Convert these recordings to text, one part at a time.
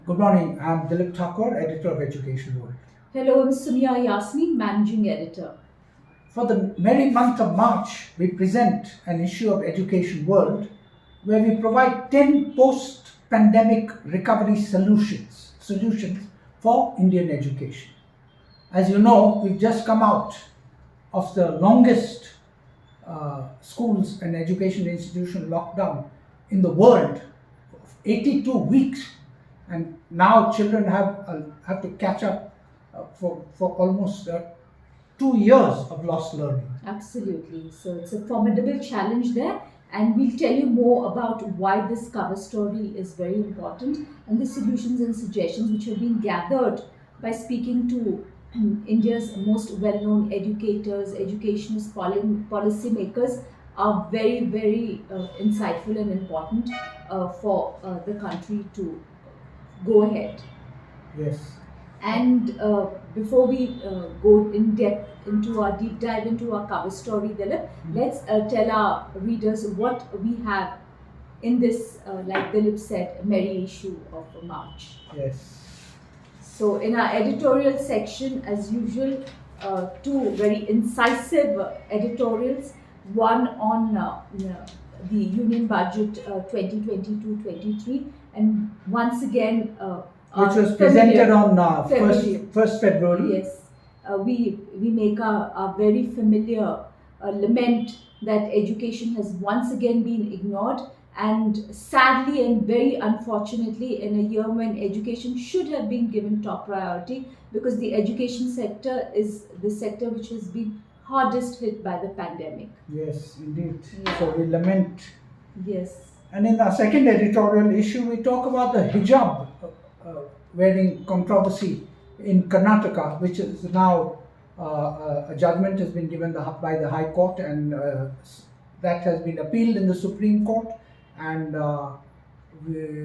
Good morning. I'm Dilip Thakore, editor of EducationWorld. Hello, I'm Summiya Yasmeen, managing editor. For the merry month of March, we present an issue of Education World where we provide 10 post-pandemic recovery solutions for Indian education. As you know, we've just come out of the longest schools and education institution lockdown in the world, 82 weeks, and now children have to catch up for almost 2 years of lost learning. Absolutely. So it's a formidable challenge there, and we'll tell you more about why this cover story is very important and the solutions and suggestions which have been gathered by speaking to India's most well-known educators, educationists, policymakers are very, very insightful and important for the country to go ahead. Yes. And before we go in depth into our deep dive into our cover story, Dilip, let's tell our readers what we have in this, like Dilip said, merry issue of March. Yes. So in our editorial section, as usual, two very incisive editorials. One on the Union Budget 2022-23, and once again, which was presented on 1st February. Yes, we make a very familiar lament that education has once again been ignored, and sadly and very unfortunately in a year when education should have been given top priority, because the education sector is the sector which has been hardest hit by the pandemic. Yes, indeed. Yeah. So we lament. Yes. And in our second editorial issue, we talk about the hijab wearing controversy in Karnataka, which is now a judgment has been given by the High Court, and that has been appealed in the Supreme Court, and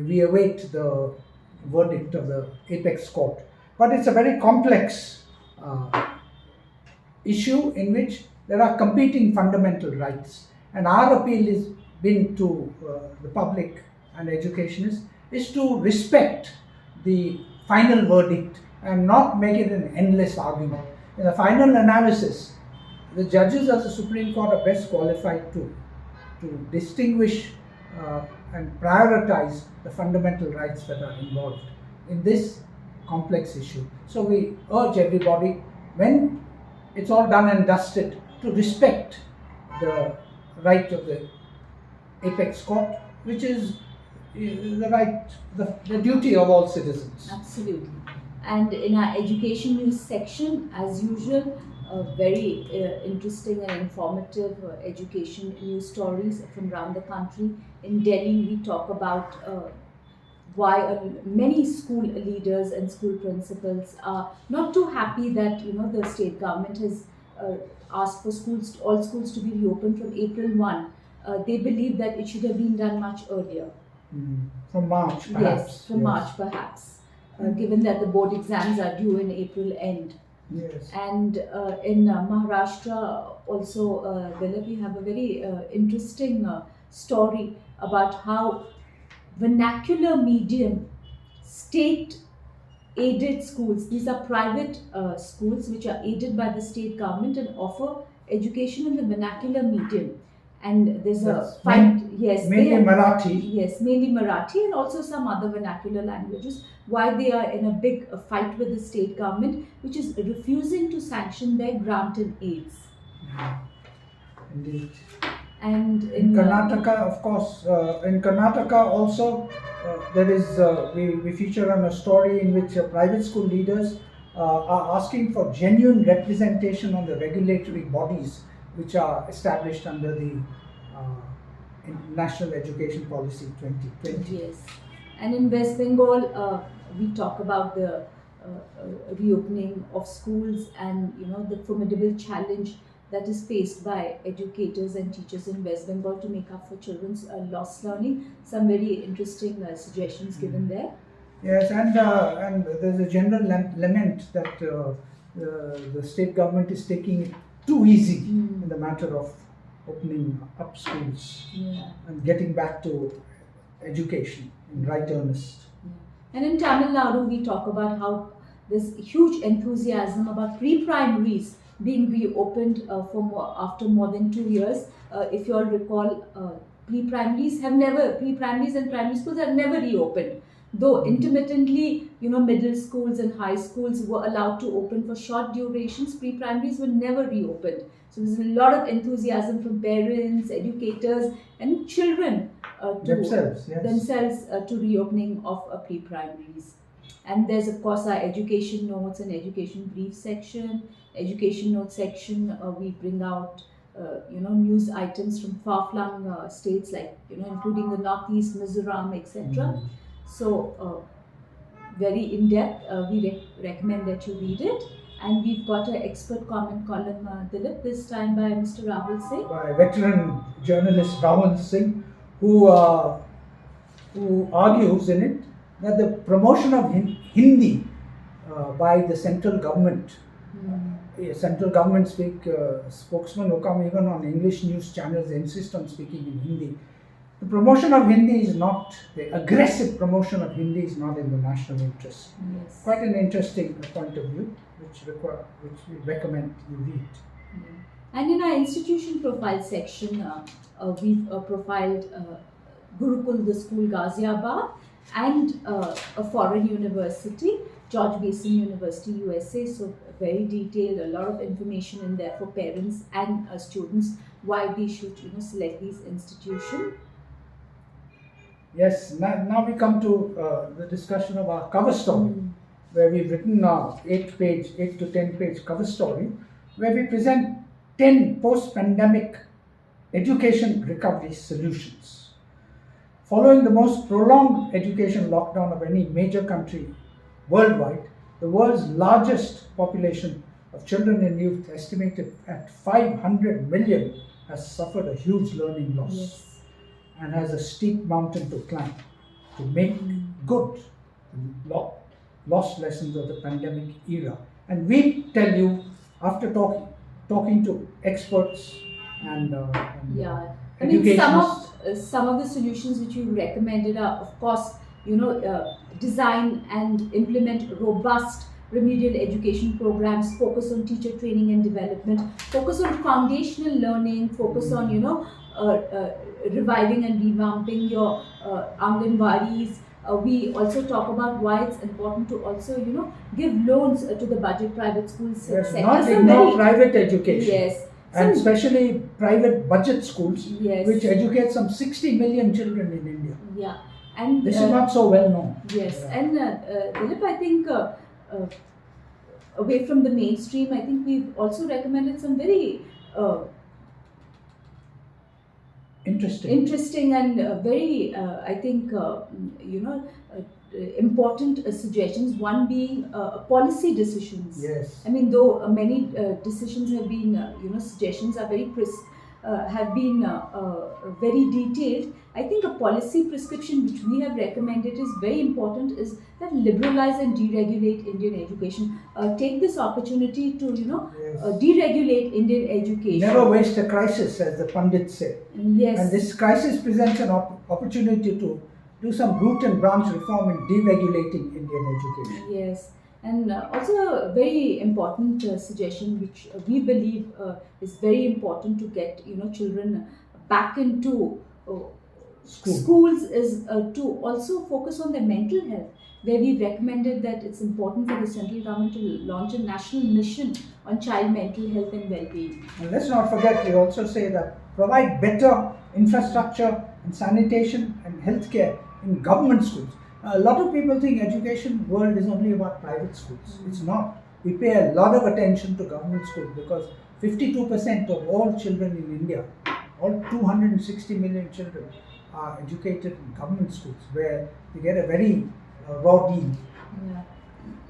we await the verdict of the apex court. But it's a very complex issue in which there are competing fundamental rights, and our appeal has been to the public and educationists is to respect the final verdict and not make it an endless argument. In the final analysis, the judges of the Supreme Court are best qualified to distinguish and prioritize the fundamental rights that are involved in this complex issue. So we urge everybody, when it's all done and dusted, to respect the right of the apex court, which is the right, the duty of all citizens. Absolutely. And in our education news section, as usual, very interesting and informative education news stories from around the country. In Delhi, we talk about why many school leaders and school principals are not too happy that the state government has asked for all schools to be reopened from April 1. They believe that it should have been done much earlier. From March, perhaps. Yes, from March, perhaps, given that the board exams are due in April end. Yes. And in Maharashtra also, Dilip, we have a very interesting story about how vernacular medium state aided schools, these are private schools which are aided by the state government and offer education in the vernacular medium. And there's a fight, mainly Marathi. Yes, mainly Marathi and also some other vernacular languages. Why they are in a big fight with the state government, which is refusing to sanction their grant and aids. Indeed. And in Karnataka, of course, in Karnataka also, there is we feature on a story in which private school leaders are asking for genuine representation on the regulatory bodies which are established under the National Education Policy 2020. Yes, and in West Bengal, we talk about the reopening of schools and the formidable challenge that is faced by educators and teachers in West Bengal to make up for children's lost learning. Some very interesting suggestions given there. Yes, and there's a general lament that the state government is taking it too easy in the matter of opening up schools and getting back to education in right earnest. And in Tamil Nadu, we talk about how there's huge enthusiasm about pre-primaries being reopened after more than 2 years. If you all recall, pre-primaries and primary schools have never reopened. Though intermittently, middle schools and high schools were allowed to open for short durations, pre-primaries were never reopened. So there's a lot of enthusiasm from parents, educators, and children themselves to reopening of pre-primaries. And there's of course our education notes and education brief section. Education notes section, we bring out news items from far-flung states like including the Northeast, Mizoram, etc. So very in depth. We recommend that you read it. And we've got an expert comment column, Dilip, this time by Mr. Rahul Singh. By veteran journalist Rahul Singh, who argues in it that the promotion of Hindi by the central government, central government spokesman who come even on English news channels insist on speaking in Hindi. The promotion of Hindi is not, the aggressive promotion of Hindi is not in the national interest. Yes. Quite an interesting point of view, which we recommend you read. And in our institution profile section, we've profiled Gurukul, the school Ghaziabad, and a foreign university, George Mason University, USA. So very detailed, a lot of information in there for parents and students why they should select these institutions. Yes, now we come to the discussion of our cover story, where we've written our 8 to 10 page cover story, where we present 10 post-pandemic education recovery solutions. Following the most prolonged education lockdown of any major country worldwide, the world's largest population of children and youth, estimated at 500 million, has suffered a huge learning loss. Yes. And has a steep mountain to climb to make good lost lessons of the pandemic era. And we tell you, after talking to experts and I mean, some of the solutions which you recommended are, of course, design and implement robust remedial education programs, focus on teacher training and development, focus on foundational learning, focus on reviving and revamping your Anganwadis. We also talk about why it's important to also give loans to the budget private schools. Yes, not ignore private education. Yes. And especially private budget schools, yes, which educate some 60 million children in India. Yeah. And this is not so well known. Yes. Yeah. And Dilip, I think away from the mainstream, I think we've also recommended some very interesting and very, I think, important suggestions. One being policy decisions. Yes. I mean, though many decisions have been, suggestions are very have been very detailed. I think a policy prescription which we have recommended is very important, is that liberalize and deregulate Indian education. Take this opportunity to deregulate Indian education. Never waste a crisis, as the pundits say. Yes. And this crisis presents an opportunity to do some root and branch reform in deregulating Indian education. Yes. And also a very important suggestion which we believe is very important to get children back into schools is to also focus on their mental health, where we recommended that it's important for the central government to launch a national mission on child mental health and well-being. And let's not forget, we also say that provide better infrastructure and sanitation and healthcare in government schools. A lot of people think education world is only about private schools. It's not. We pay a lot of attention to government schools because 52% of all children in India, all 260 million children, are educated in government schools where they get a very raw deal.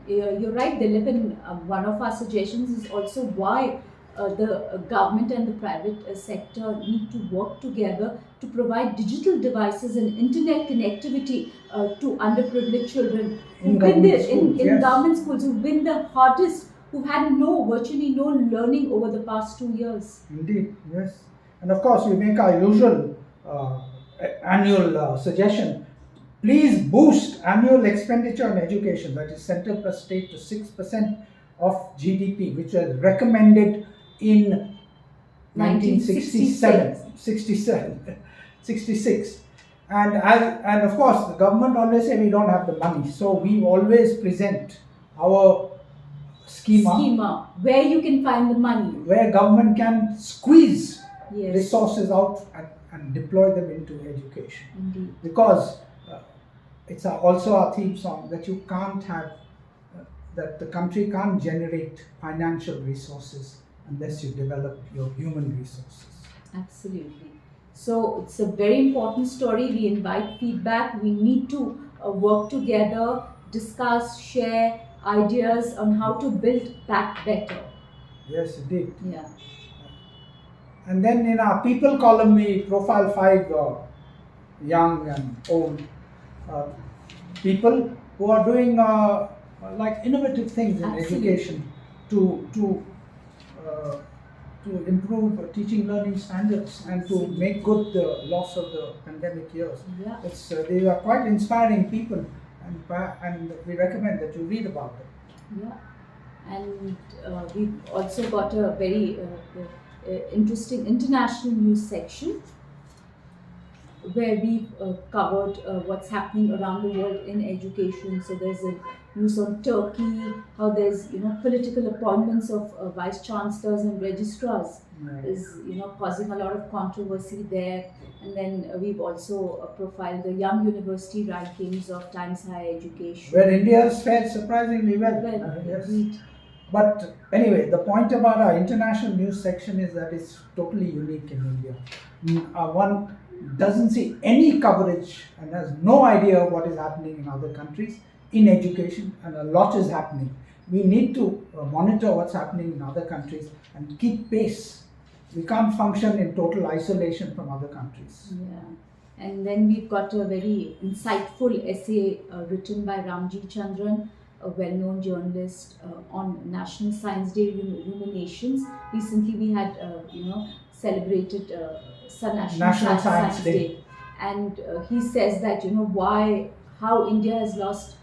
Yeah. You're right, Dilip, and one of our suggestions is also why the government and the private sector need to work together to provide digital devices and internet connectivity to underprivileged children in government schools who've been the hardest, who've had virtually no learning over the past 2 years. Indeed, yes. And of course, we make our usual annual suggestion please boost annual expenditure on education, that is center plus state, to 6% of GDP, which was recommended in 66. And of course, the government always say we don't have the money, so we always present our schema where you can find the money, where government can squeeze yes, resources out and deploy them into education. indeed, Because it's also our theme song that you can't have, that the country can't generate financial resources unless you develop your human resources. absolutely. So it's a very important story. We invite feedback. We need to work together, discuss, share ideas on how to build back better. Yes, indeed. Yeah. And then in our people column, we profile 5 young and old people who are doing like innovative things in Absolutely. education to improve teaching learning standards and to make good the loss of the pandemic years. Yeah. They are quite inspiring people, and we recommend that you read about them. Yeah. And we've also got a very interesting international news section where we've covered what's happening around the world in education. So there's a news on Turkey, how there's political appointments of vice chancellors and registrars is causing a lot of controversy there. And then we've also profiled the young university rankings of Times Higher Education, where India has fared surprisingly well. Yes. But anyway, the point about our international news section is that it's totally unique in India. One doesn't see any coverage and has no idea what is happening in other countries in education, and a lot is happening. We need to monitor what's happening in other countries and keep pace. We can't function in total isolation from other countries. Yeah. And then we've got a very insightful essay written by Ramji Chandran, a well-known journalist, on National Science Day ruminations. Recently we had, celebrated National Science Day. And he says that, how India has lost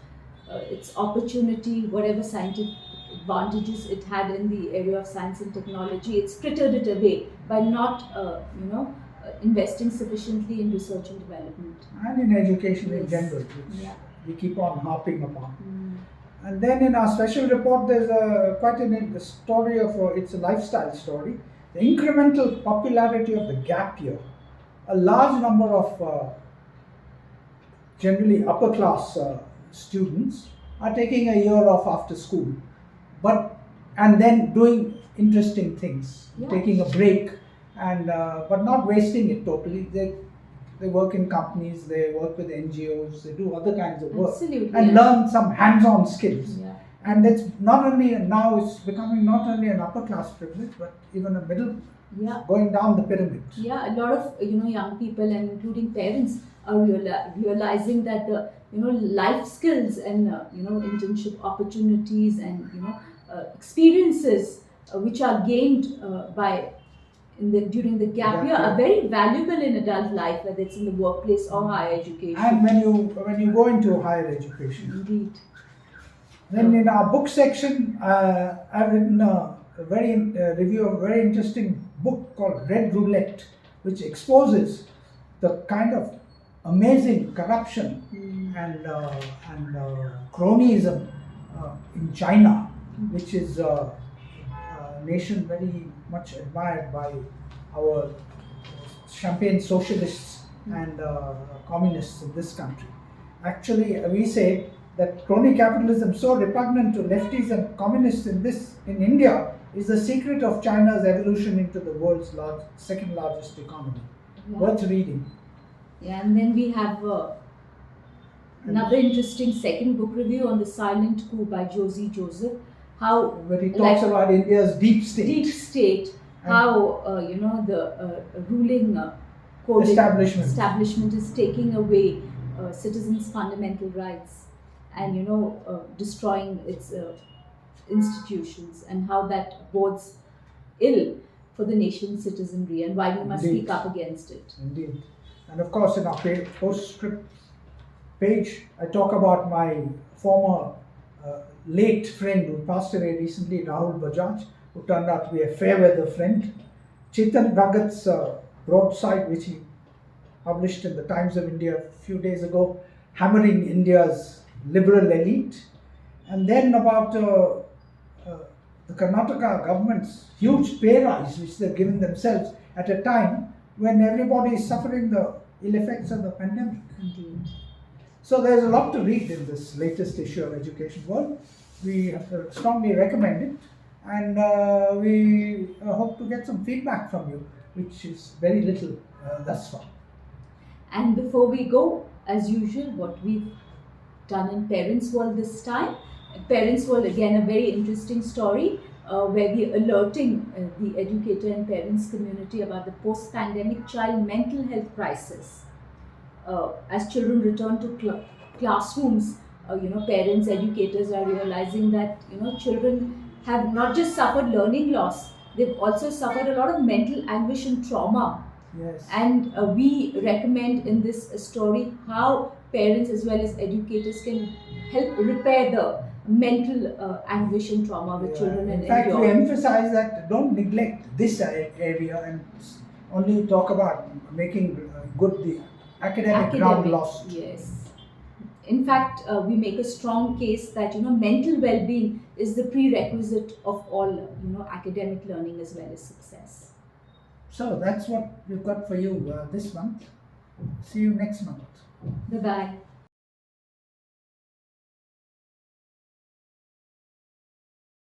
its opportunity, whatever scientific advantages it had in the area of science and technology, it's frittered it away by not, investing sufficiently in research and development. And in education in Yes. general, which we keep on harping upon. Mm. And then in our special report, there's quite a story of, it's a lifestyle story, the incremental popularity of the gap year. A large number of generally upper class students are taking a year off after school, and then doing interesting things, taking a break, and but not wasting it totally. They work in companies, they work with NGOs, they do other kinds of work. Absolutely. And learn some hands-on skills. Yeah. And it's not only now, it's becoming not only an upper class privilege, but even a middle, going down the pyramid. Yeah, a lot of young people and including parents are realizing that the life skills and internship opportunities and experiences which are gained during the gap year are very valuable in adult life, whether it's in the workplace or higher education. And when you go into higher education. Indeed. Then in our book section, I've written a review of a very interesting book called Red Roulette, which exposes the kind of amazing corruption and cronyism in China, which is a nation very much admired by our champagne socialists and communists in this country. Actually, we say that crony capitalism, so repugnant to lefties and communists in India, is the secret of China's evolution into the world's second largest economy. Worth reading. Yeah, and then we have another interesting second book review on The Silent Coup by Josie Joseph. Where he talks about India's deep state. Deep state, how the ruling establishment is taking away citizens' fundamental rights and destroying its institutions, and how that bodes ill for the nation's citizenry, and why we must speak up against it. Indeed. And of course, in our postscript page, I talk about my former late friend who passed away recently, Rahul Bajaj, who turned out to be a fair weather friend. Chetan Bhagat's broadside, which he published in the Times of India a few days ago, hammering India's liberal elite. And then about the Karnataka government's huge pay rise, which they're giving themselves at a time when everybody is suffering the ill effects of the pandemic. Indeed. So there's a lot to read in this latest issue of Education World. We strongly recommend it, and we hope to get some feedback from you, which is very little thus far. And before we go, as usual, what we've done in ParentsWorld this time. ParentsWorld, again, a very interesting story where we're alerting the educator and parents community about the post-pandemic child mental health crisis. As children return to classrooms, parents, educators are realizing that, children have not just suffered learning loss, they've also suffered a lot of mental anguish and trauma. Yes. And we recommend in this story how parents as well as educators can help repair the mental anguish and trauma with children. In fact, we emphasize that don't neglect this area and only talk about making good the academic ground lost. Yes. In fact, we make a strong case that mental well-being is the prerequisite of all academic learning as well as success. So that's what we've got for you this month. See you next month. Bye-bye.